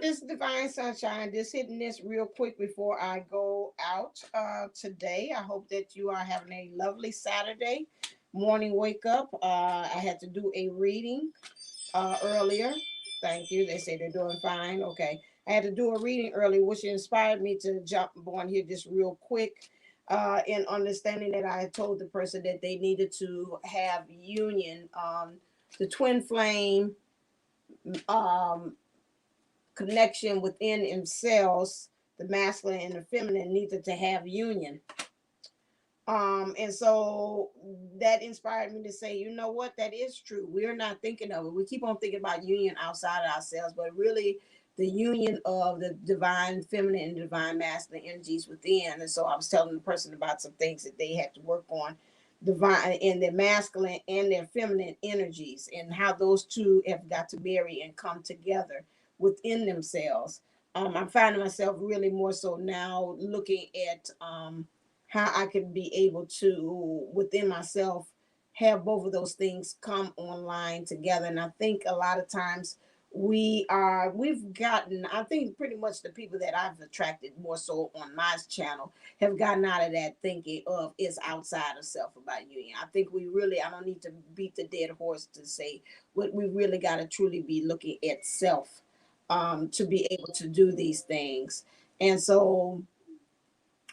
This is Divine Sunshine. Just hitting this real quick before I go out today. I hope that you are having a lovely Saturday morning wake up. I had to do a reading earlier. Thank you. They say they're doing fine. Okay. I had to do a reading earlier, which inspired me to jump on here just real quick. In understanding that I had told the person that they needed to have union, the twin flame, um, connection within themselves, the masculine and the feminine needed to have union. And so that inspired me to say, you know what, that is true. We're not thinking of it. We keep on thinking about union outside of ourselves, but really the union of the divine feminine and divine masculine energies within. And so I was telling the person about some things that they had to work on, divine in their masculine and their feminine energies, and how those two have got to marry and come together within themselves. I'm finding myself really more so now looking at how I can be able to within myself have both of those things come online together. And I think a lot of times we've gotten, I think pretty much the people that I've attracted more so on my channel have gotten out of that thinking of it's outside of self about union. I think we really, I don't need to beat the dead horse to say what we really got to truly be looking at self, to be able to do these things. And so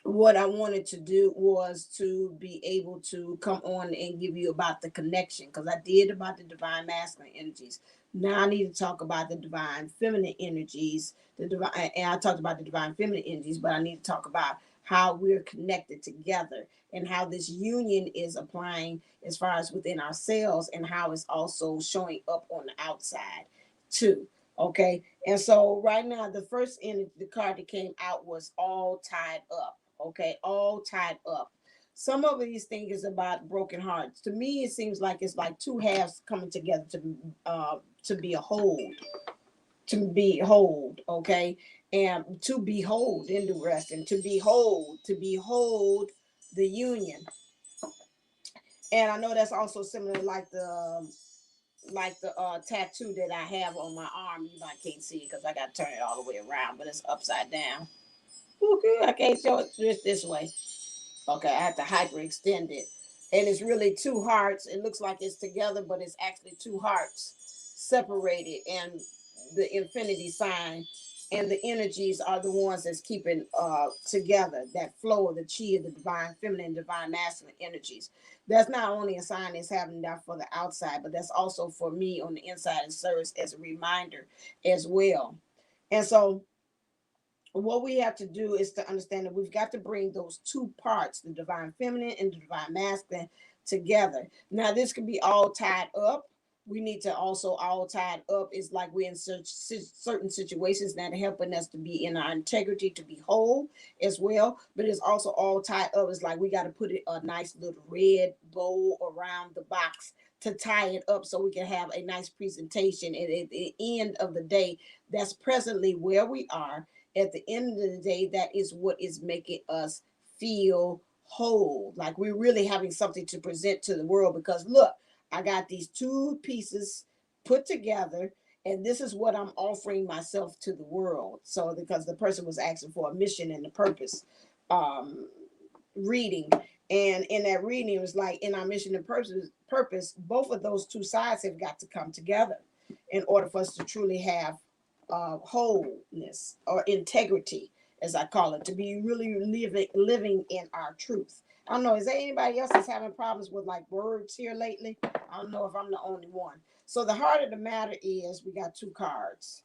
what I wanted to do was to be able to come on and give you about the connection, because I did about the divine masculine energies. Now I need to talk about the divine feminine energies. The divine, and I talked about the divine feminine energies, but I need to talk about how we're connected together and how this union is applying as far as within ourselves and how it's also showing up on the outside too. Okay. And so right now, the first energy, the card that came out was all tied up. Okay, all tied up. Some of these things is about broken hearts. To me, it seems like it's like two halves coming together to be a whole, to behold. Okay, and to behold in the rest, and to behold the union. And I know that's also similar like the tattoo that I have on my arm. You know, I can't see it because I got to turn it all the way around, but it's upside down. Woo-hoo, I can't show it just this way. Okay, I have to hyperextend it. And it's really two hearts. It looks like it's together, but it's actually two hearts separated. And the infinity sign and the energies are the ones that's keeping together that flow of the chi of the divine feminine, divine masculine energies. That's not only a sign that's happening that for the outside, but that's also for me on the inside and serves as a reminder as well. And so what we have to do is to understand that we've got to bring those two parts, the divine feminine and the divine masculine, together. Now, this can be all tied up. We need to also all tied up is like we're in certain situations that are helping us to be in our integrity, to be whole as well. But it's also all tied up. It's like we got to put it a nice little red bow around the box to tie it up so we can have a nice presentation. And at the end of the day, that's presently where we are. At the end of the day, that is what is making us feel whole. Like we're really having something to present to the world because look, I got these two pieces put together, and this is what I'm offering myself to the world. So, because the person was asking for a mission and a purpose um, reading. And in that reading, it was like in our mission and purpose, both of those two sides have got to come together in order for us to truly have wholeness or integrity, as I call it, to be really living in our truth. I don't know. Is there anybody else that's having problems with like words here lately? I don't know if I'm the only one. So the heart of the matter is we got two cards.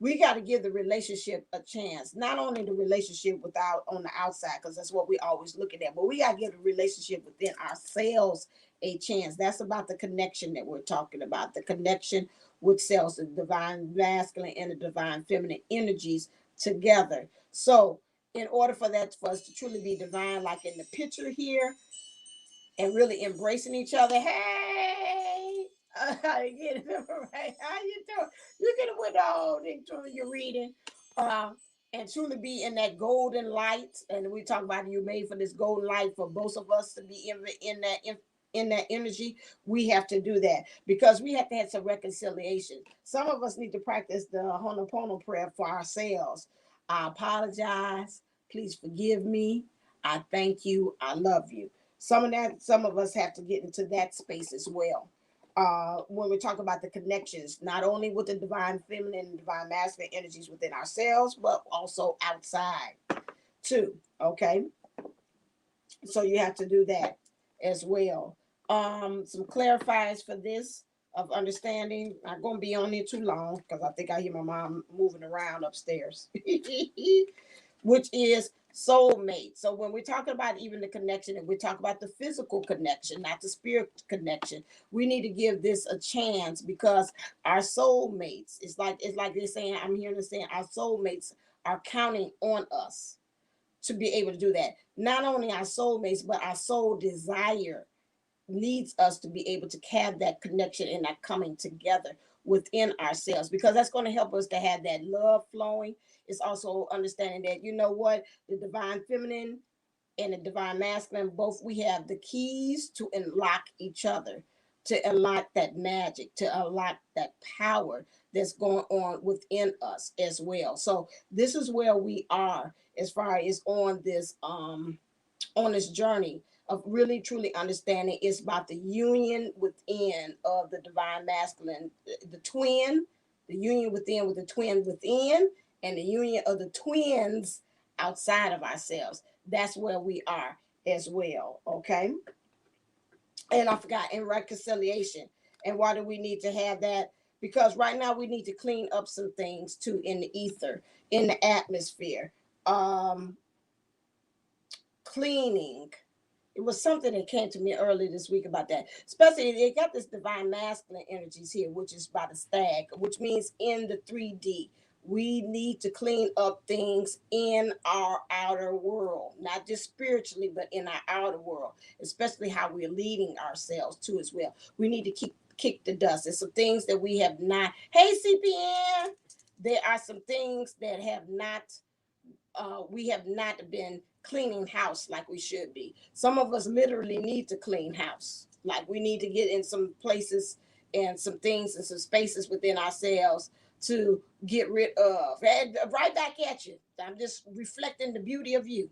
We got to give the relationship a chance. Not only the relationship without on the outside, because that's what we always looking at, but we got to give the relationship within ourselves a chance. That's about the connection that we're talking about. The connection with selves, the divine masculine and the divine feminine energies together. So in order for that for us to truly be divine, like in the picture here, and really embracing each other. Hey, I get it right. How you doing? You get it with all into your reading, and truly be in that golden light. And we talk about you made for this golden light for both of us to be in that. in that energy, we have to do that because we have to have some reconciliation. Some of us need to practice the Ho'oponopono prayer for ourselves. I apologize. Please forgive me. I thank you. I love you. Some of us have to get into that space as well. When we talk about the connections, not only with the divine feminine and divine masculine energies within ourselves, but also outside too. Okay, so you have to do that as well. Some clarifiers for this of understanding. Not gonna be on there too long because I think I hear my mom moving around upstairs. Which is soulmate. So when we're talking about even the connection, and we talk about the physical connection, not the spirit connection, we need to give this a chance because our soulmates, it's like they're saying, I'm hearing them saying our soulmates are counting on us to be able to do that. Not only our soulmates, but our soul desire needs us to be able to have that connection and that coming together within ourselves because that's going to help us to have that love flowing. It's also understanding that, you know what, the divine feminine and the divine masculine, both we have the keys to unlock each other, to unlock that magic, to unlock that power that's going on within us as well. So this is where we are as far as on this journey of really truly understanding. It's about the union within of the divine masculine, the twin, the union within with the twin within, and the union of the twins outside of ourselves. That's where we are as well. Okay. And I forgot, in reconciliation. And why do we need to have that? Because right now we need to clean up some things too in the ether, in the atmosphere. Um, Cleaning, it was something that came to me early this week about that. Especially they got this divine masculine energies here, which is by the stag, which means in the 3D. We need to clean up things in our outer world, not just spiritually, but in our outer world, especially how we're leading ourselves too as well. We need to kick the dust. There's some things that we have not. Hey, CPN, there are some things that have not we have not been cleaning house like we should be. Some of us literally need to clean house. Like we need to get in some places and some things and some spaces within ourselves to get rid of. And right back at you. I'm just reflecting the beauty of you.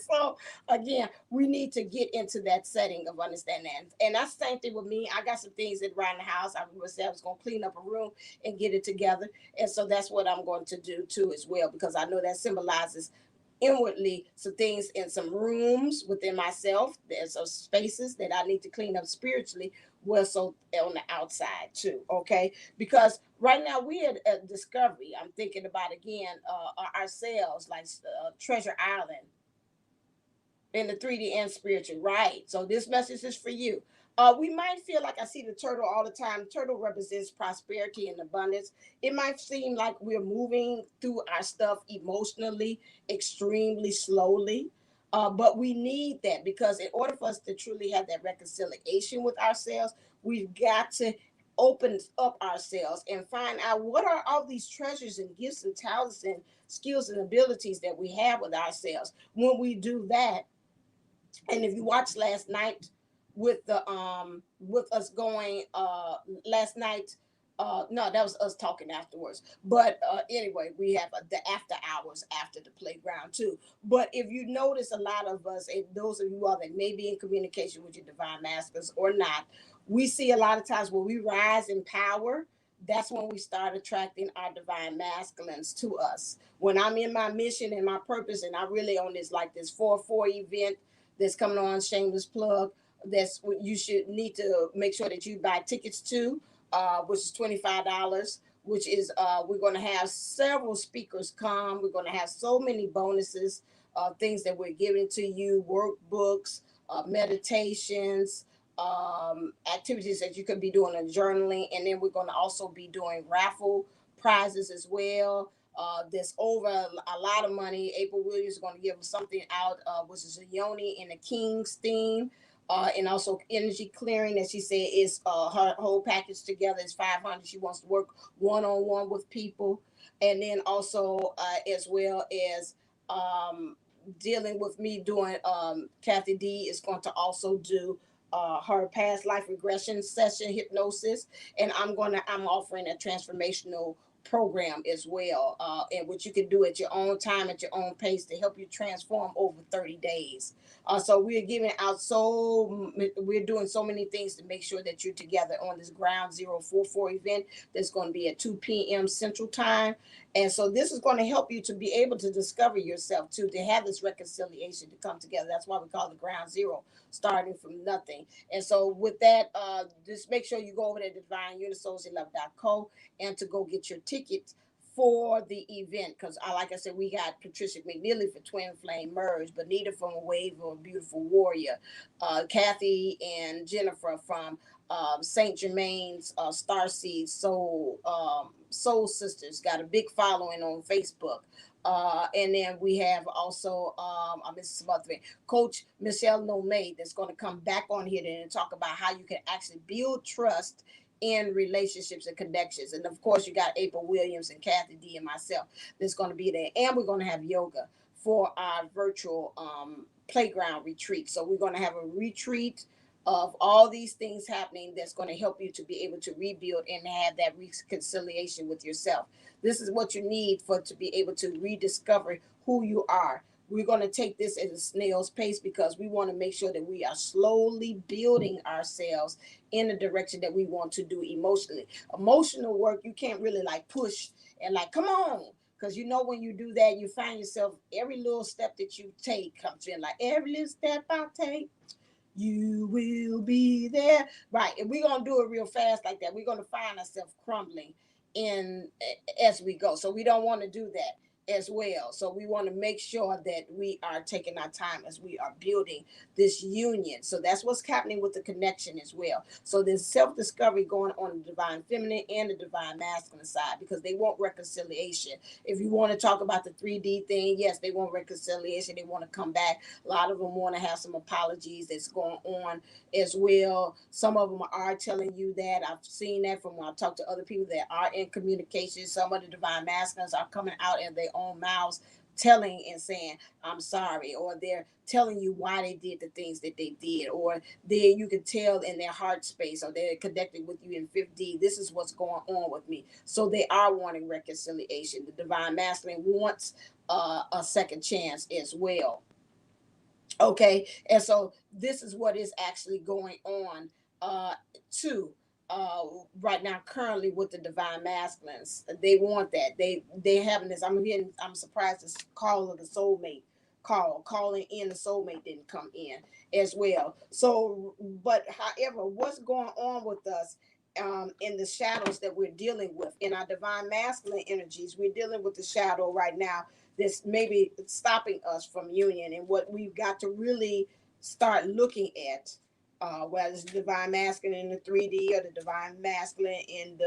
So again, we need to get into that setting of understanding that. And that's the same thing with me. I got some things that around the house. I was going to clean up a room and get it together. And so that's what I'm going to do too as well, because I know that symbolizes inwardly some things in some rooms within myself. There's some spaces that I need to clean up spiritually. Well, so on the outside too, okay? Because right now we at a discovery. I'm thinking about again ourselves, like Treasure Island in the 3D and spiritual, right? So this message is for you. We might feel like I see the turtle all the time. The turtle represents prosperity and abundance. It might seem like we're moving through our stuff emotionally extremely slowly. But we need that because in order for us to truly have that reconciliation with ourselves, we've got to open up ourselves and find out what are all these treasures and gifts and talents and skills and abilities that we have with ourselves. When we do that, and if you watched last night with us going last night, no, that was us talking afterwards, but anyway, we have the after hours after the playground too. But if you notice, a lot of us, and those of you all that may be in communication with your divine masters or not, we see a lot of times when we rise in power, that's when we start attracting our divine masculines to us. When I'm in my mission and my purpose, and I really on this like this 4-4 event that's coming on, shameless plug, that's what you should need to make sure that you buy tickets to, which is $25, which is we're going to have several speakers come. We're going to have so many bonuses, things that we're giving to you, workbooks, meditations, activities that you could be doing in journaling. And then we're going to also be doing raffle prizes as well. There's over a lot of money. April Williams is going to give us something out, which is a Yoni in the King's theme. And also energy clearing, as she said, is her whole package together is 500. She wants to work one-on-one with people, and then also as well as dealing with me doing Kathy D is going to also do her past life regression session hypnosis, and I'm offering a transformational program as well, in which you can do at your own time, at your own pace, to help you transform over 30 days. So we're doing so many things to make sure that you're together on this Ground Zero 44 event that's going to be at 2 p.m. Central Time. And so this is going to help you to be able to discover yourself too, to have this reconciliation to come together. That's why we call it Ground Zero, starting from nothing. And so with that, just make sure you go over to divineunisouls.co and to go get your tickets for the event, because like I said, we got Patricia McNeely for Twin Flame Merge, Bonita from A Wave of a Beautiful Warrior, Kathy and Jennifer from Saint Germain's Starseed Soul Sisters, got a big following on Facebook. And then we have also I missed some other thing. Coach Michelle Nomade that's going to come back on here and talk about how you can actually build trust in relationships and connections. And of course, you got April Williams and Kathy D and myself that's going to be there. And we're going to have yoga for our virtual playground retreat. So we're going to have a retreat of all these things happening that's going to help you to be able to rebuild and have that reconciliation with yourself. This is what you need to be able to rediscover who you are. We're going to take this at a snail's pace because we want to make sure that we are slowly building ourselves in the direction that we want to do emotionally. Emotional work, you can't really like push and like, come on. Because when you do that, you find yourself every little step that you take comes in, like every little step I take, you will be there. Right. And we're going to do it real fast like that. We're going to find ourselves crumbling in as we go. So we don't want to do that as well. So we want to make sure that we are taking our time as we are building this union. So that's what's happening with the connection as well. So there's self-discovery going on the divine feminine and the divine masculine side, because they want reconciliation. If you want to talk about the 3D thing, yes, they want reconciliation. They want to come back. A lot of them want to have some apologies that's going on as well. Some of them are telling you that. I've seen that from when I talk to other people that are in communication. Some of the divine masculines are coming out in their own mouths telling and saying, I'm sorry, or they're telling you why they did the things that they did, or you can tell in their heart space, or they're connected with you in 5D, this is what's going on with me. So they are wanting reconciliation. The divine masculine wants a second chance as well. Okay, and so this is what is actually going on too right now currently with the divine masculines. They want that. They having this. I'm surprised this call of the soulmate calling in the soulmate didn't come in as well. So, but however, what's going on with us in the shadows that we're dealing with in our divine masculine energies? We're dealing with the shadow right now that's maybe stopping us from union, and what we've got to really start looking at, whether it's the divine masculine in the 3D or the divine masculine in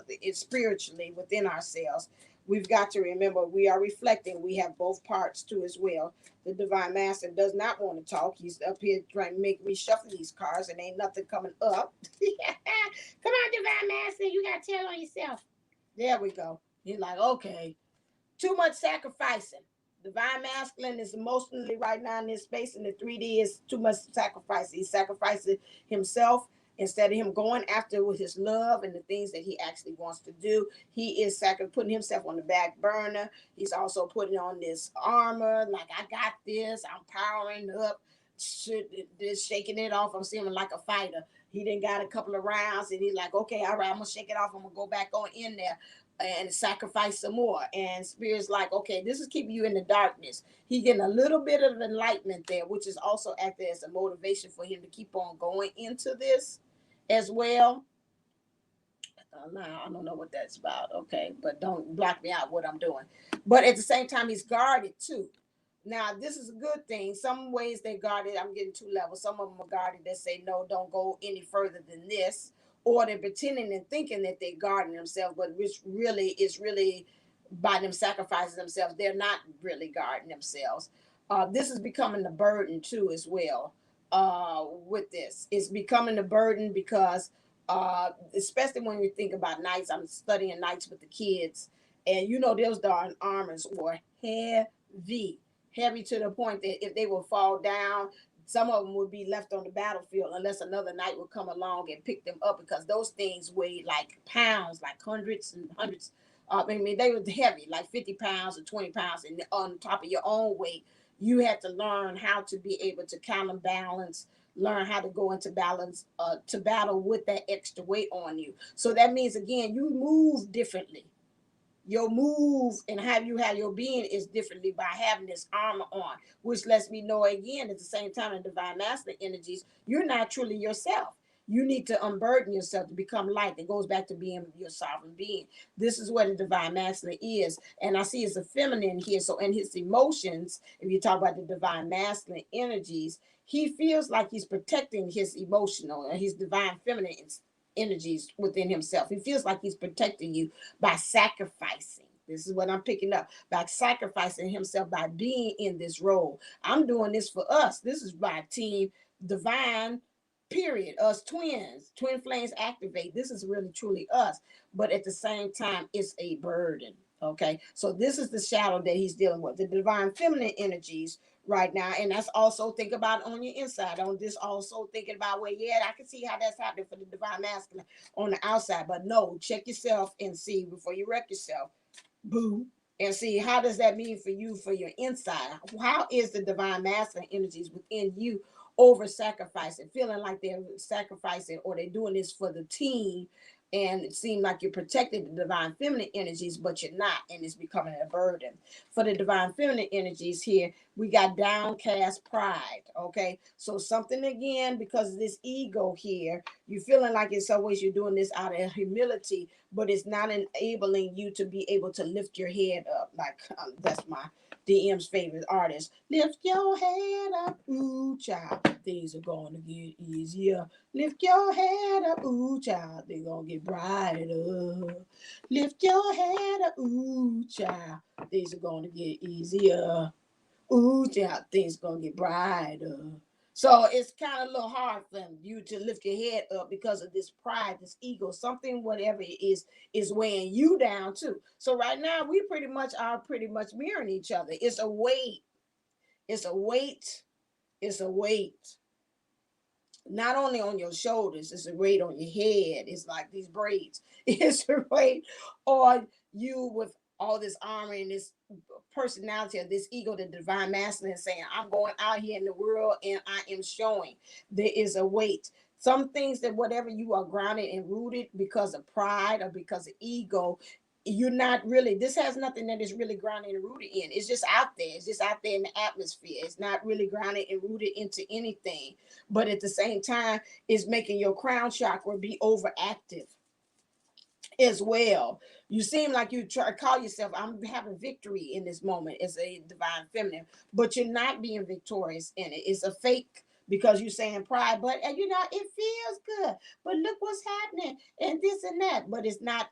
it's spiritually within ourselves. We've got to remember we are reflecting. We have both parts too as well. The divine masculine does not want to talk. He's up here trying to make me shuffle these cards, and ain't nothing coming up. Come on, divine masculine, you got to tell on yourself. There we go. He's like, okay. Too much sacrificing. Divine masculine is emotionally right now in this space, and the 3D is too much sacrifice. He's sacrificing himself instead of him going after with his love and the things that he actually wants to do. He is putting himself on the back burner. He's also putting on this armor, like, I got this. I'm powering up, just shaking it off. I'm seeing him like a fighter. He done got a couple of rounds, and he's like, okay, all right, I'm gonna shake it off. I'm gonna go back on in there and sacrifice some more. And Spirit's like, okay, this is keeping you in the darkness. He getting a little bit of enlightenment there, which is also acting as a motivation for him to keep on going into this as well. Now I don't know what that's about. Okay, but don't block me out what I'm doing. But at the same time, he's guarded too. Now, this is a good thing. Some ways they guarded, I'm getting two levels. Some of them are guarded that say, no, don't go any further than this. Or they're pretending and thinking that they're guarding themselves, but which really is really by them sacrificing themselves. They're not really guarding themselves. This is becoming a burden too as well with this. It's becoming a burden because especially when you think about nights, I'm studying nights with the kids, and those darn armors were heavy to the point that if they will fall down, Some of them would be left on the battlefield unless another knight would come along and pick them up, because those things weigh like pounds, like hundreds and hundreds. I mean, they were heavy, like 50 pounds or 20 pounds, and on top of your own weight, you had to learn how to be able to counterbalance, learn how to go into balance, to battle with that extra weight on you. So that means, again, you move differently. Your move and how you have your being is differently by having this armor on, which lets me know again at the same time in divine masculine energies, you're not truly yourself. You need to unburden yourself to become light. It goes back to being your sovereign being. This is what the divine masculine is. And I see it's a feminine here. So in his emotions, if you talk about the divine masculine energies, he feels like he's protecting his emotional and his divine feminine energies within himself. He feels like he's protecting you by sacrificing. This is what I'm picking up, by sacrificing himself, by being in this role. I'm doing this for us. This is my team divine, period. Us twins, twin flames activate. This is really truly us. But at the same time, it's a burden. Okay. So this is the shadow that he's dealing with. The divine feminine energies right now. And that's also think about on your inside. On this, also thinking about, well, yeah, I can see how that's happening for the divine masculine on the outside. But no, check yourself and see before you wreck yourself. Boo. And see, how does that mean for you, for your inside? How is the divine masculine energies within you over sacrificing, feeling like they're sacrificing or they're doing this for the team? And it seems like you're protecting the divine feminine energies, but you're not, and it's becoming a burden. For the divine feminine energies here, we got downcast pride. Okay, so something again, because of this ego here, you're feeling like in some ways you're doing this out of humility, but it's not enabling you to be able to lift your head up. Like that's my DM's favorite artist. Lift your head up, ooh, child. Things are going to get easier. Lift your head up, ooh, child. They're going to get brighter. Lift your head up, ooh, child. Things are going to get easier. Ooh, child. Things are going to get brighter. So it's kind of a little hard for you to lift your head up because of this pride, this ego, something, whatever it is weighing you down too. So right now we pretty much are pretty much mirroring each other. It's a weight. It's a weight. It's a weight. Not only on your shoulders, it's a weight on your head. It's like these braids. It's a weight on you with all this armor and this personality of this ego, the divine masculine, saying, I'm going out here in the world and I am showing. There is a weight. Some things that whatever you are grounded and rooted because of pride or because of ego, you're not really, this has nothing that is really grounded and rooted in. It's just out there. It's just out there in the atmosphere. It's not really grounded and rooted into anything. But at the same time, it's making your crown chakra be overactive as well. You seem like you try to call yourself, I'm having victory in this moment as a divine feminine, but you're not being victorious in it. It's a fake because you're saying pride, but you know, it feels good. But look what's happening and this and that, but it's not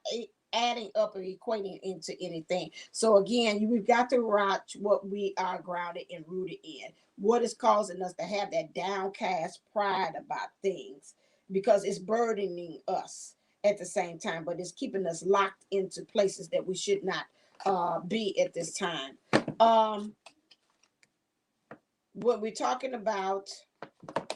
adding up or equating into anything. So again, we've got to watch what we are grounded and rooted in. What is causing us to have that downcast pride about things, because it's burdening us at the same time, but it's keeping us locked into places that we should not be at this time. Um, what we're talking about,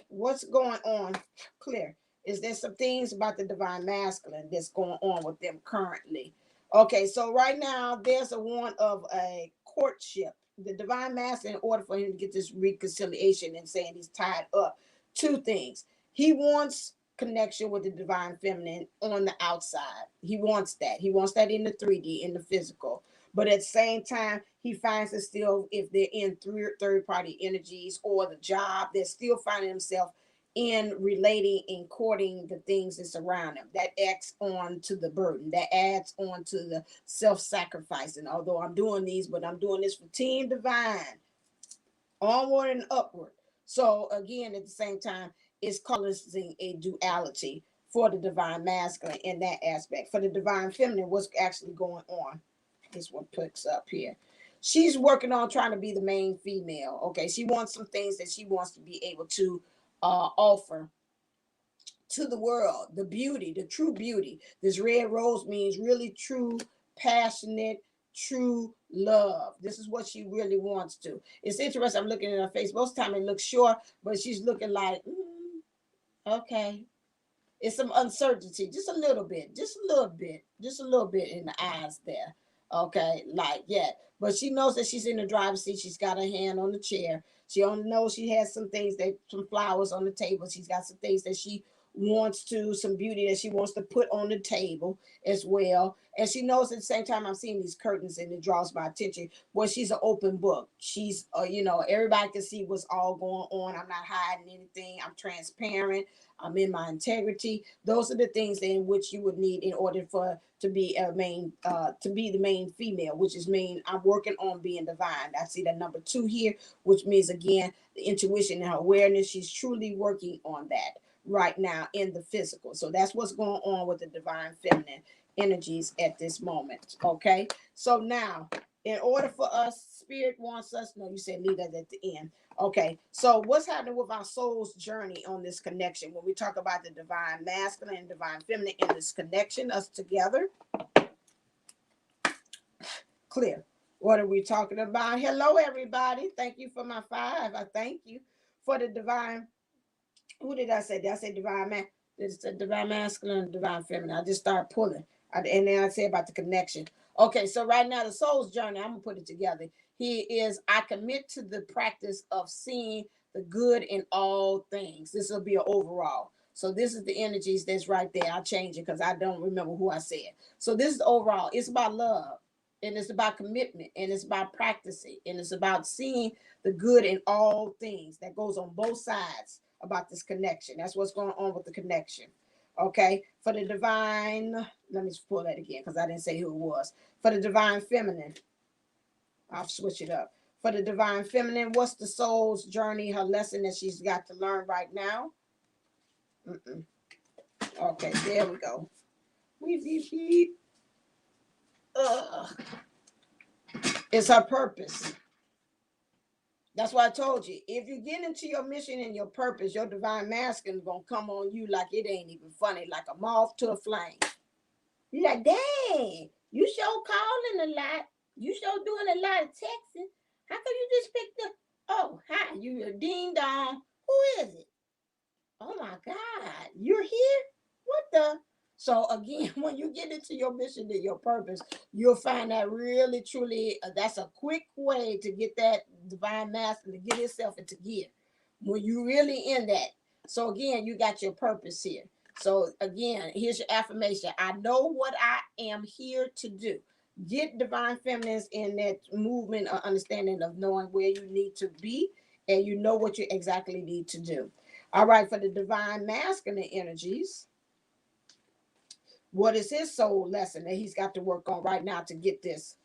what's going on, clear, is there some things about the divine masculine that's going on with them currently. Okay, so right now there's a one of a courtship. The divine masculine, in order for him to get this reconciliation and saying he's tied up, two things. He wants connection with the divine feminine on the outside. He wants that. He wants that in the 3D, in the physical. But at the same time, he finds it still, if they're in third party energies or the job, they're still finding themselves in relating and courting the things that surround them. That adds on to the burden. That adds on to the self-sacrificing. Although I'm doing these, but I'm doing this for Team Divine, onward and upward. So again, at the same time, it's causing a duality for the divine masculine in that aspect. For the divine feminine, what's actually going on? This one picks up here. She's working on trying to be the main female. Okay, she wants some things that she wants to be able to offer to the world. The beauty, the true beauty. This red rose means really true, passionate, true love. This is what she really wants to. It's interesting. I'm looking at her face. Most of the time it looks short, but she's looking like, okay. It's some uncertainty, just a little bit, just a little bit in the eyes there. Okay, like yeah, but she knows that she's in the driver's seat. She's got her hand on the chair. She only knows she has some things that some flowers on the table. She's got some things that she wants to, some beauty that she wants to put on the table as well. And she knows at the same time I'm seeing these curtains and it draws my attention. Well, she's an open book. She's, everybody can see what's all going on. I'm not hiding anything. I'm transparent. I'm in my integrity. Those are the things in which you would need in order for to be the main female, which is mean I'm working on being divine. I see that number 2 here, which means again the intuition and her awareness. She's truly working on that right now in the physical. So that's what's going on with the divine feminine energies at this moment. Okay. So now, in order for us, spirit wants us. No, you said leave that at the end. Okay, so what's happening with our soul's journey on this connection? When we talk about the divine masculine and divine feminine in this connection, us together. Clear. What are we talking about? Hello, everybody. Thank you for my 5. I thank you for the divine. Who did I say? Did I say divine man? It's the divine masculine and divine feminine. I just start pulling. And then I say about the connection. Okay, so right now, the soul's journey, I'm going to put it together. He is, I commit to the practice of seeing the good in all things. This will be an overall. So this is the energies that's right there. I'll change it because I don't remember who I said. So this is overall. It's about love. And it's about commitment. And it's about practicing. And it's about seeing the good in all things. That goes on both sides about this connection. That's what's going on with the connection. Okay. For the divine, let me pull that again because I didn't say who it was. For the divine feminine, I'll switch it up. For the divine feminine, what's the soul's journey, her lesson that she's got to learn right now? Okay, there we go. It's her purpose. That's why I told you, if you get into your mission and your purpose, your divine masculine is going to come on you like it ain't even funny, like a moth to a flame. You're like, dang, you sure calling a lot. You sure doing a lot of texting. How come you just picked up? Oh, hi, you a ding dong. Who is it? Oh my God, you're here? What the? So again, when you get into your mission and your purpose, you'll find that really, truly, that's a quick way to get that divine master to get itself into gear. When you really in that. So again, you got your purpose here. So again, here's your affirmation. I know what I am here to do. Get divine feminines in that movement or understanding of knowing where you need to be and you know what you exactly need to do. All right, for the divine masculine energies, what is his soul lesson that he's got to work on right now to get this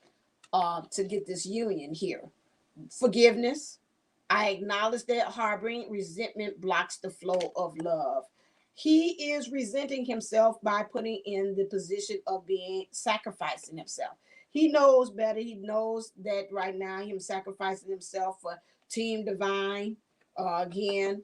union here? Forgiveness. I acknowledge that harboring resentment blocks the flow of love. He is resenting himself by putting in the position of being sacrificing himself. He knows better. He knows that right now him sacrificing himself for Team Divine. Again,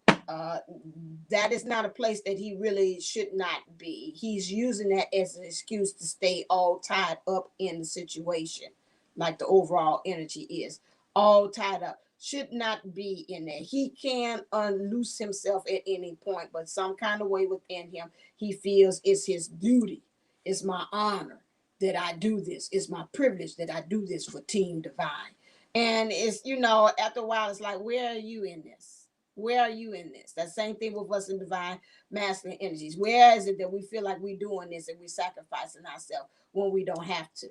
that is not a place that he really should not be. He's using that as an excuse to stay all tied up in the situation, like the overall energy is all tied up. Should not be in there. He can unloose himself at any point, but some kind of way within him, he feels it's his duty, it's my honor that I do this, it's my privilege that I do this for Team Divine. And it's, after a while, it's like, where are you in this? Where are you in this? That same thing with us in divine masculine energies. Where is it that we feel like we're doing this and we're sacrificing ourselves when we don't have to?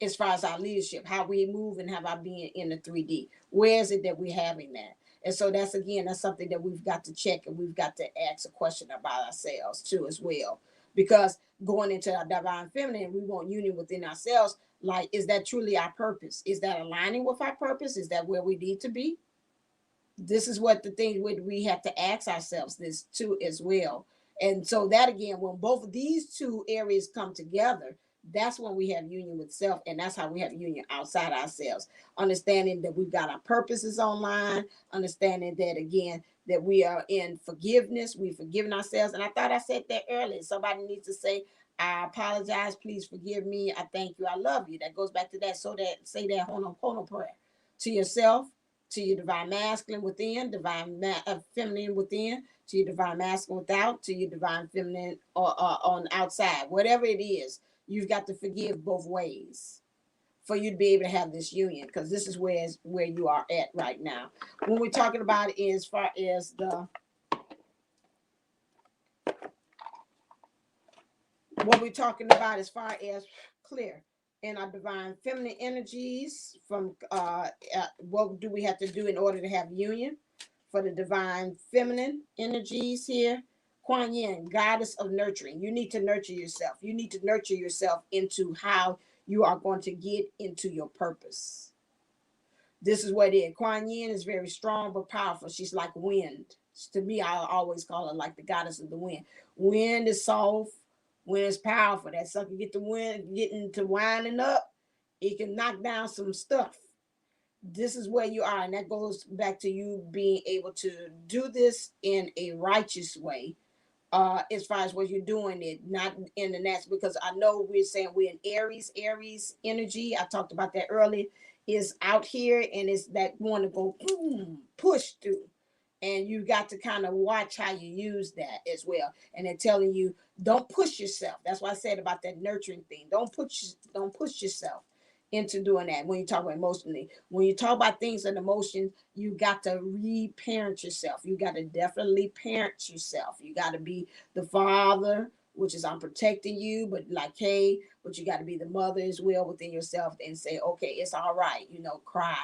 As far as our leadership, how we move and have our being in the 3D. Where is it that we're having that? And so that's something that we've got to check and we've got to ask a question about ourselves too as well. Because going into our divine feminine, we want union within ourselves. Like, is that truly our purpose? Is that aligning with our purpose? Is that where we need to be? This is what the thing we have to ask ourselves this too as well. And so that again, when both of these two areas come together, that's when we have union with self, and that's how we have union outside ourselves. Understanding that we've got our purposes online, understanding that again, that we are in forgiveness, we've forgiven ourselves. And I thought I said that earlier. Somebody needs to say, I apologize. Please forgive me. I thank you. I love you. That goes back to that. So that say that Ho'oponopono prayer to yourself, to your divine masculine within, feminine within, to your divine masculine without, to your divine feminine on outside. Whatever it is, you've got to forgive both ways for you to be able to have this union, because this is where you are at right now. When we're talking about it, as far as the what we're talking about as far as clear in our divine feminine energies from what do we have to do in order to have union for the divine feminine energies here. Kuan Yin, goddess of nurturing. You need to nurture yourself. You need to nurture yourself into how you are going to get into your purpose. This is what it is. Kuan Yin is very strong but powerful. She's like wind. To me, I always call her like the goddess of the wind. Wind is soft. Wind is powerful. That sucker get the wind getting to winding up. It can knock down some stuff. This is where you are, and that goes back to you being able to do this in a righteous way, as far as what you're doing it, not in the next, because I know we're saying we're in Aries energy. I talked about that earlier, is out here, and it's that want to go boom, push through. And you got to kind of watch how you use that as well. And they're telling you, don't push yourself. That's why I said about that nurturing thing. Don't push yourself into doing that. When you talk about emotionally, when you talk about things and emotions, you got to reparent yourself. You got to definitely parent yourself. You got to be the father, which is I'm protecting you, but like, hey, but you got to be the mother as well within yourself and say, okay, it's all right, cry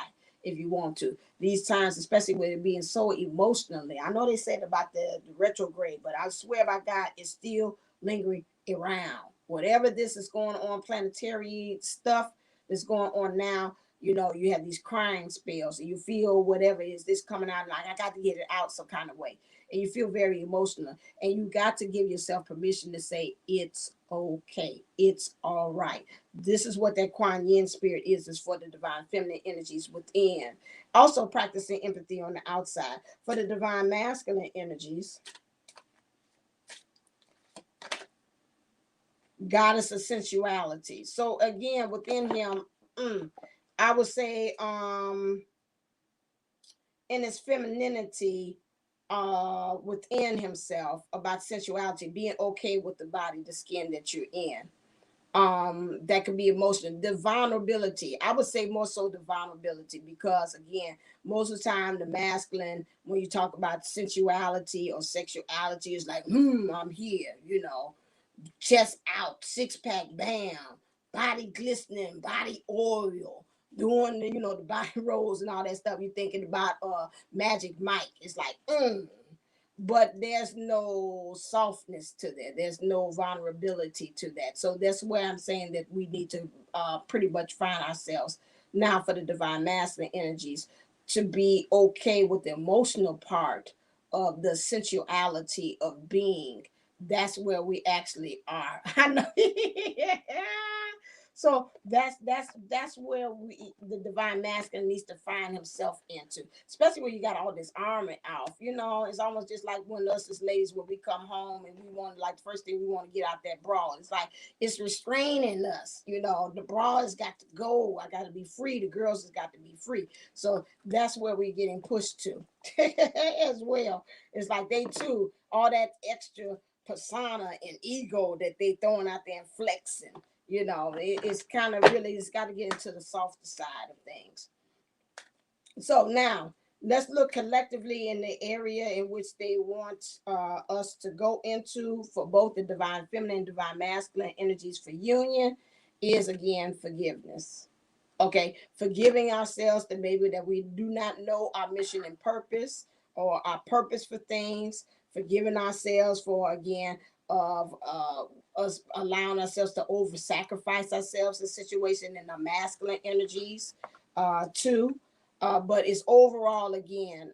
if you want to. These times, especially with it being so emotionally, I know they said about the retrograde, but I swear by God, it's still lingering around. Whatever this is going on, planetary stuff that's going on now, you have these crying spells, and you feel whatever is this coming out, like I got to get it out some kind of way, and you feel very emotional, and you got to give yourself permission to say it's okay, it's all right. This is what that Kuan Yin spirit is for the divine feminine energies within. Also practicing empathy on the outside. For the divine masculine energies, goddess of sensuality. So again, within him, I would say in his femininity, within himself, about sensuality, being okay with the body, the skin that you're in. That could be emotional. The vulnerability, I would say more so the vulnerability, because again, most of the time the masculine, when you talk about sensuality or sexuality, is like, I'm here, chest out, six pack, bam, body glistening, body oil, doing the body rolls and all that stuff. You're thinking about Magic Mike. It's like, but there's no softness to that. There's no vulnerability to that. So that's where I'm saying that we need to pretty much find ourselves now for the divine masculine energies to be okay with the emotional part of the sensuality of being. That's where we actually are. I know. So that's where the divine masculine needs to find himself into, especially when you got all this armor off. It's almost just like when us as ladies, when we come home and we want, like, the first thing we want to get out that bra. It's like it's restraining us. The bra has got to go. I got to be free. The girls has got to be free. So that's where we're getting pushed to as well. It's like they too, all that extra persona and ego that they throwing out there and flexing. It's kind of really, it's got to get into the softer side of things. So now let's look collectively in the area in which they want us to go into for both the divine feminine and divine masculine energies for union is, again, forgiveness. Okay, forgiving ourselves that maybe that we do not know our mission and purpose, or our purpose for things. Forgiving ourselves for, again, of us allowing ourselves to over sacrifice ourselves in situation in the masculine energies too. But it's overall, again,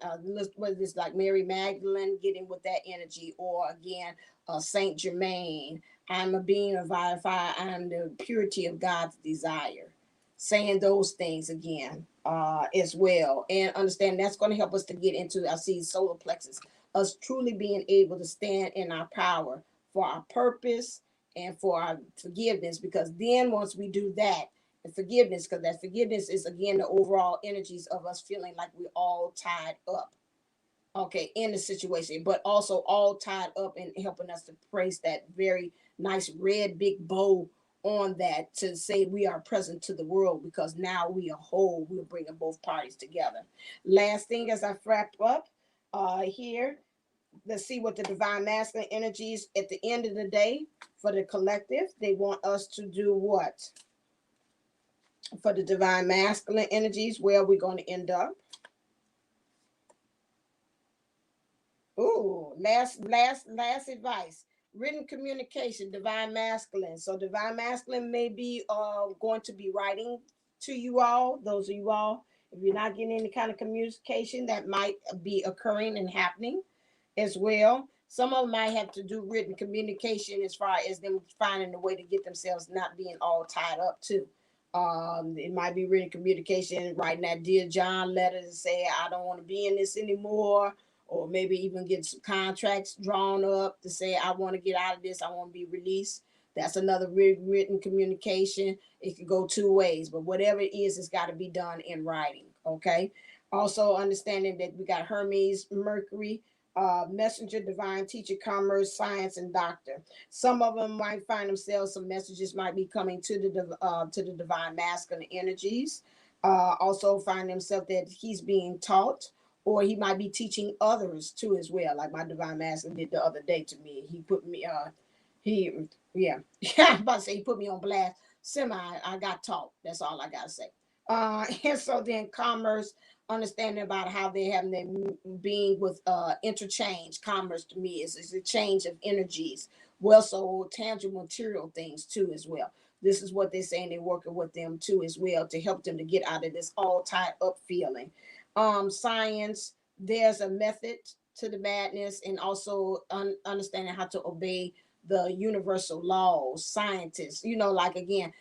whether it's like Mary Magdalene getting with that energy, or again, Saint Germain, I'm a being of fire, I'm the purity of God's desire. Saying those things again as well, and understand that's going to help us to get into, I see, solar plexus, us truly being able to stand in our power for our purpose and for our forgiveness, because then once we do that, and forgiveness, because that forgiveness is again the overall energies of us feeling like we're all tied up, okay, in the situation, but also all tied up and helping us to place that very nice red big bow on that to say we are present to the world, because now we are whole. We're bringing both parties together. Last thing as I wrap up here, let's see what the divine masculine energies at the end of the day for the collective, they want us to do what? For the divine masculine energies, where are we going to end up? Ooh, last advice. Written communication, divine masculine. So divine masculine may be going to be writing to you all, those of you all. If you're not getting any kind of communication, that might be occurring and happening as well. Some of them might have to do written communication as far as them finding a way to get themselves not being all tied up too. It might be written communication, writing that Dear John letter to say, I don't want to be in this anymore, or maybe even get some contracts drawn up to say, I want to get out of this, I want to be released. That's another written communication. It could go two ways, but whatever it is, it's got to be done in writing. Okay. Also, understanding that we got Hermes, Mercury, messenger, divine teacher, commerce, science, and doctor. Some of them might find themselves, some messages might be coming to the divine masculine energies. Also find themselves that he's being taught, or he might be teaching others too as well, like my divine masculine did the other day to me. He put me he yeah I'm about to say he put me on blast. I got taught. That's all I gotta say. And so then commerce, understanding about how they have their being with interchange. Commerce to me is a change of energies. Well, so tangible material things too as well. This is what they're saying, they're working with them too as well to help them to get out of this all tied up feeling. Science, there's a method to the madness, and also understanding how to obey the universal laws. Scientists, like again,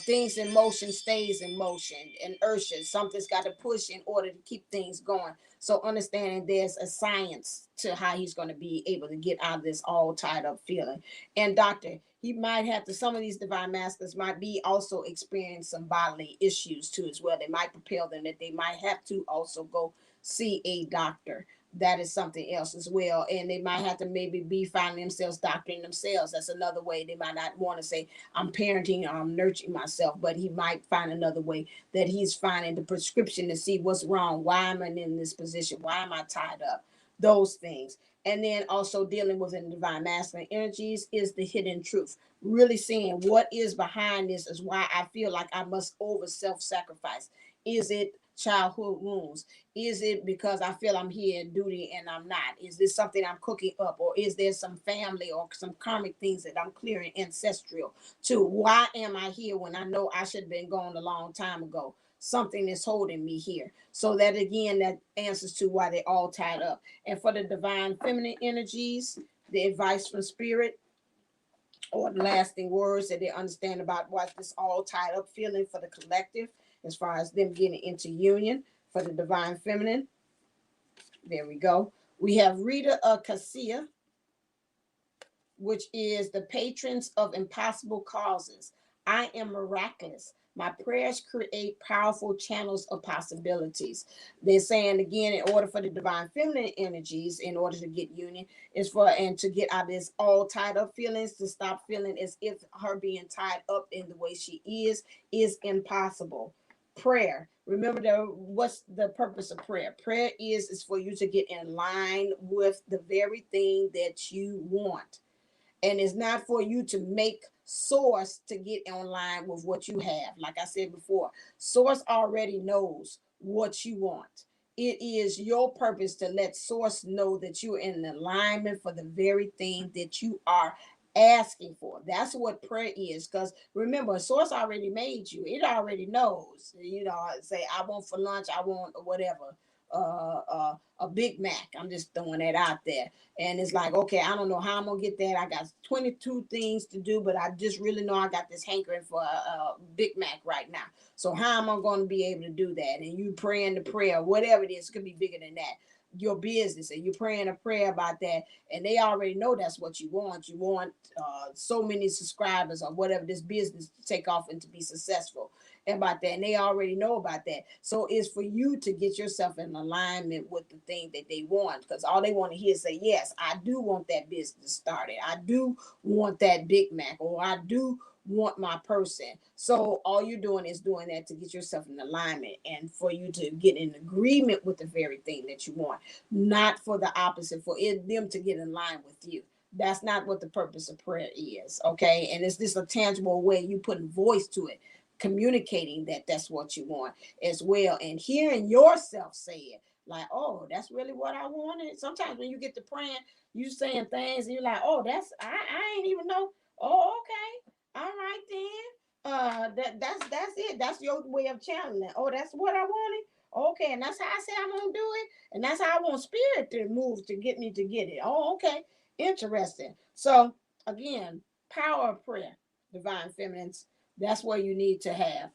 things in motion stays in motion. Inertia, something's got to push in order to keep things going. So understanding there's a science to how he's going to be able to get out of this all tied up feeling. And doctor, he might have to, some of these divine masters might be also experience some bodily issues too as well. They might propel them that they might have to also go see a doctor. That is something else as well. And they might have to maybe be finding themselves doctoring themselves. That's another way. They might not want to say, I'm parenting, I'm nurturing myself, but he might find another way that he's finding the prescription to see what's wrong. Why am I in this position? Why am I tied up? Those things. And then also dealing with the divine masculine energies is the hidden truth. Really seeing what is behind this is why I feel like I must over self-sacrifice. Is it childhood wounds? Is it because I feel I'm here in duty and I'm not? Is this something I'm cooking up? Or is there some family or some karmic things that I'm clearing ancestral to? Why am I here when I know I should have been gone a long time ago? Something is holding me here. So that again, that answers to why they're all tied up. And for the divine feminine energies, the advice from spirit or the lasting words that they understand about what this all tied up feeling for the collective, as far as them getting into union for the divine feminine. There we go. We have Rita Cassia, which is the patrons of impossible causes. I am miraculous. My prayers create powerful channels of possibilities. They're saying again, in order for the divine feminine energies, in order to get union, is for and to get out of this all tied up feelings, to stop feeling as if her being tied up in the way she is impossible. Prayer. Remember, what's the purpose of prayer? Prayer is for you to get in line with the very thing that you want, and it's not for you to make source to get in line with what you have. Like I said before, source already knows what you want. It is your purpose to let source know that you're in alignment for the very thing that you are asking for. That's what prayer is. Because remember, source already made you. It already knows. Say I want for lunch, I want whatever, a Big Mac. I'm just throwing that out there. And it's like, okay, I don't know how I'm gonna get that. I got 22 things to do, but I just really know I got this hankering for a Big Mac right now. So how am I going to be able to do that? And you praying the prayer, whatever it is, it could be bigger than that. your business, and you're praying a prayer about that, and they already know that's what you want. You want so many subscribers or whatever this business to take off and to be successful about that, and they already know about that. So it's for you to get yourself in alignment with the thing that they want, because all they want to hear is say, yes, I do want that business started, I do want that Big Mac, or I do want my person. So all you're doing is doing that to get yourself in alignment and for you to get in agreement with the very thing that you want, not for the opposite, for them to get in line with you. That's not what the purpose of prayer is. Okay. And it's just a tangible way you putting voice to it, communicating that that's what you want as well, and hearing yourself say it, like, oh, that's really what I wanted. Sometimes when you get to praying, you saying things and you're like, oh, I ain't even know. Oh, okay, all right then. That's it. That's your way of channeling. Oh, that's what I wanted. Okay, and that's how I say I'm gonna do it, and that's how I want spirit to move to get me to get it. Oh, okay, interesting. So again, power of prayer, divine feminines. That's where you need to have.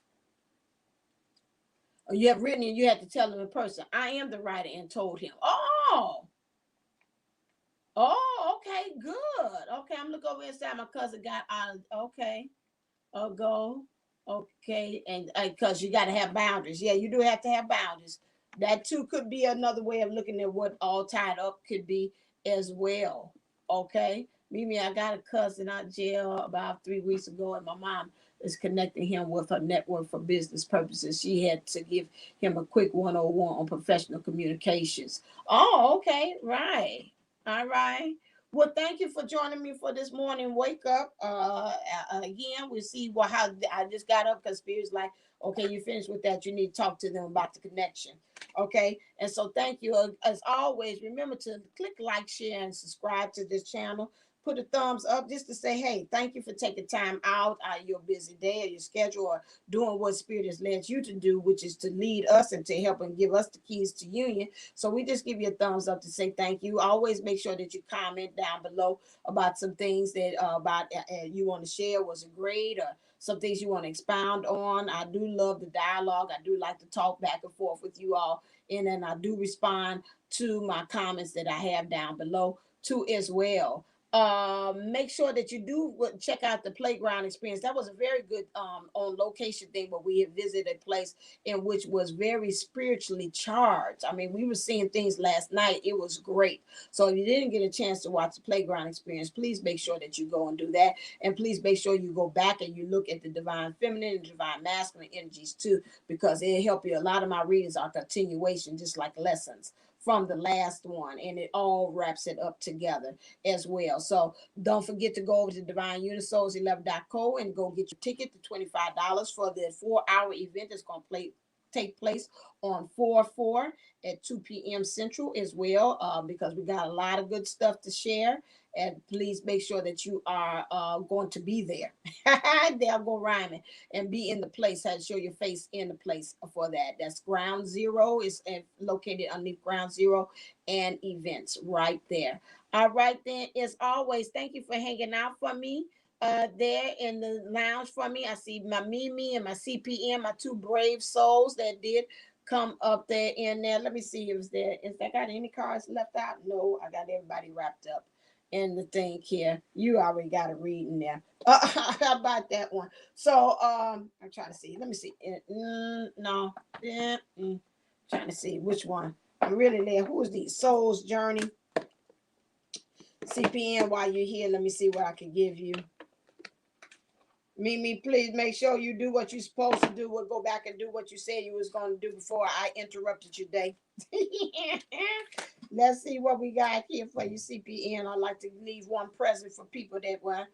You have written and you have to tell them in person, I am the writer, and told him. Oh, okay, good. Okay, I'm looking over inside. My cousin got out of, okay, go. Okay, and because you got to have boundaries. Yeah, you do have to have boundaries. That too could be another way of looking at what all tied up could be as well. Okay, Mimi, I got a cousin out of jail about 3 weeks ago, and my mom is connecting him with her network for business purposes. She had to give him a quick 101 on professional communications. Oh, okay, right. All right. Well, thank you for joining me for this morning wake up. Again, we see how I just got up because Spirit's like, okay, you finished with that. You need to talk to them about the connection. Okay, and so thank you as always. Remember to click like, share, and subscribe to this channel. Put a thumbs up just to say, hey, thank you for taking time out of your busy day or your schedule, or doing what Spirit has led you to do, which is to lead us and to help and give us the keys to union. So we just give you a thumbs up to say thank you. Always make sure that you comment down below about some things that you want to share. Was it great, or some things you want to expound on? I do love the dialogue. I do like to talk back and forth with you all, and then I do respond to my comments that I have down below too as well. Make sure that you do check out the playground experience. That was a very good on location thing, but we had visited a place in which was very spiritually charged. I mean, we were seeing things last night. It was great. So if you didn't get a chance to watch the playground experience, please make sure that you go and do that. And please make sure you go back and you look at the divine feminine and divine masculine energies too, because it'll help you. A lot of my readings are continuation, just like lessons from the last one, and it all wraps it up together as well. So don't forget to go over to divineunisoul's11.co and go get your ticket to $25 for the 4-hour event that's going to take place on 4/4 at 2 p.m. Central as well, because we got a lot of good stuff to share. And please make sure that you are going to be there. They'll go rhyming and be in the place. Have show your face in the place for that. That's Ground Zero. Is located underneath Ground Zero and events right there. All right, then, as always, thank you for hanging out for me there in the lounge for me. I see my Mimi and my CPM, my two brave souls that did come up there in there. Let me see if there is I got any cards left out. No, I got everybody wrapped up in the thing here. You already got a reading there. How about that one? So I'm trying to see. Let me see. No. Trying to see which one. I'm really there. Who is these? Soul's Journey. CPN, while you're here, let me see what I can give you. Mimi, please make sure you do what you're supposed to do. We'll go back and do what you said you was going to do before I interrupted your day. Let's see what we got here for you, CPN. I'd like to leave one present for people that were.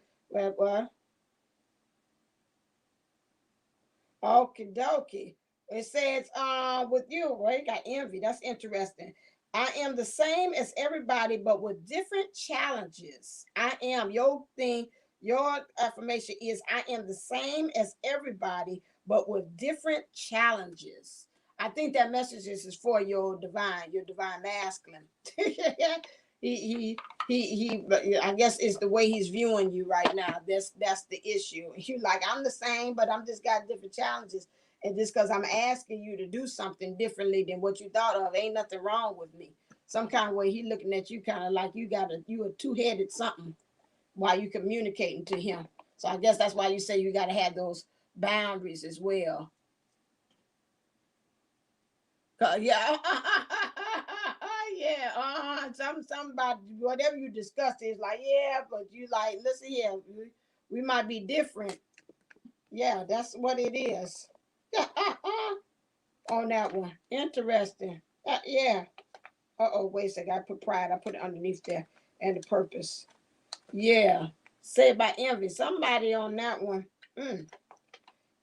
Okie dokie. It says, with you, well, you got envy. That's interesting. I am the same as everybody, but with different challenges. I am your thing. Your affirmation is I am the same as everybody, but with different challenges. I think that message is for your divine masculine. he I guess it's the way he's viewing you right now. That's the issue. You like, I'm the same, but I'm just got different challenges. And just because I'm asking you to do something differently than what you thought of, ain't nothing wrong with me. some kind of way. He looking at you kind of like you a two-headed something while you communicating to him. So I guess that's why you say you got to have those boundaries as well. Yeah, yeah. Some about whatever you discussed is like, yeah, but you like, listen here, we might be different. Yeah, that's what it is. On that one, interesting. Yeah. Oh, wait a second. I put pride. I put it underneath there, and the purpose. Yeah. Say by envy. Somebody on that one. Mm.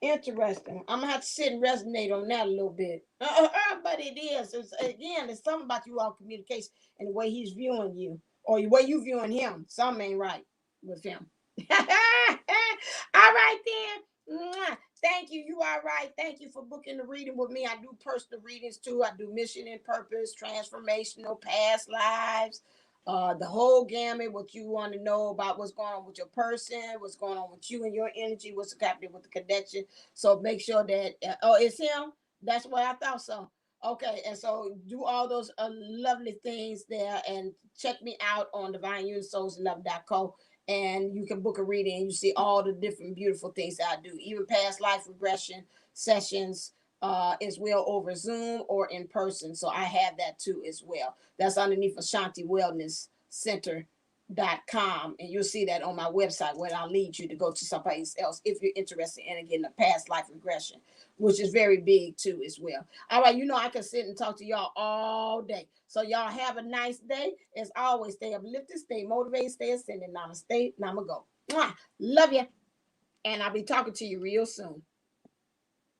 Interesting. I'm gonna have to sit and resonate on that a little bit. But it is. Again, it's something about you all communication and the way he's viewing you, or the way you viewing him. Something ain't right with him. All right then. Mwah. Thank you. You are right. Thank you for booking the reading with me. I do personal readings too. I do mission and purpose, transformational, past lives, the whole gamut. What you want to know about what's going on with your person, what's going on with you and your energy, what's happening with the connection. So make sure that oh, it's him. That's what I thought so. Okay, and so do all those lovely things there, and check me out on divineunisouls11.co, and you can book a reading and you see all the different beautiful things that I do, even past life regression sessions as well over Zoom or in person. So I have that too as well. That's underneath Ashanti Wellness Center.com, and you'll see that on my website where I'll lead you to go to someplace else if you're interested in getting a past life regression, which is very big too as well. All right, I can sit and talk to y'all all day. So y'all have a nice day. As always, stay uplifted, stay motivated, stay ascending. Namaste, namago. Mwah. Love you. And I'll be talking to you real soon.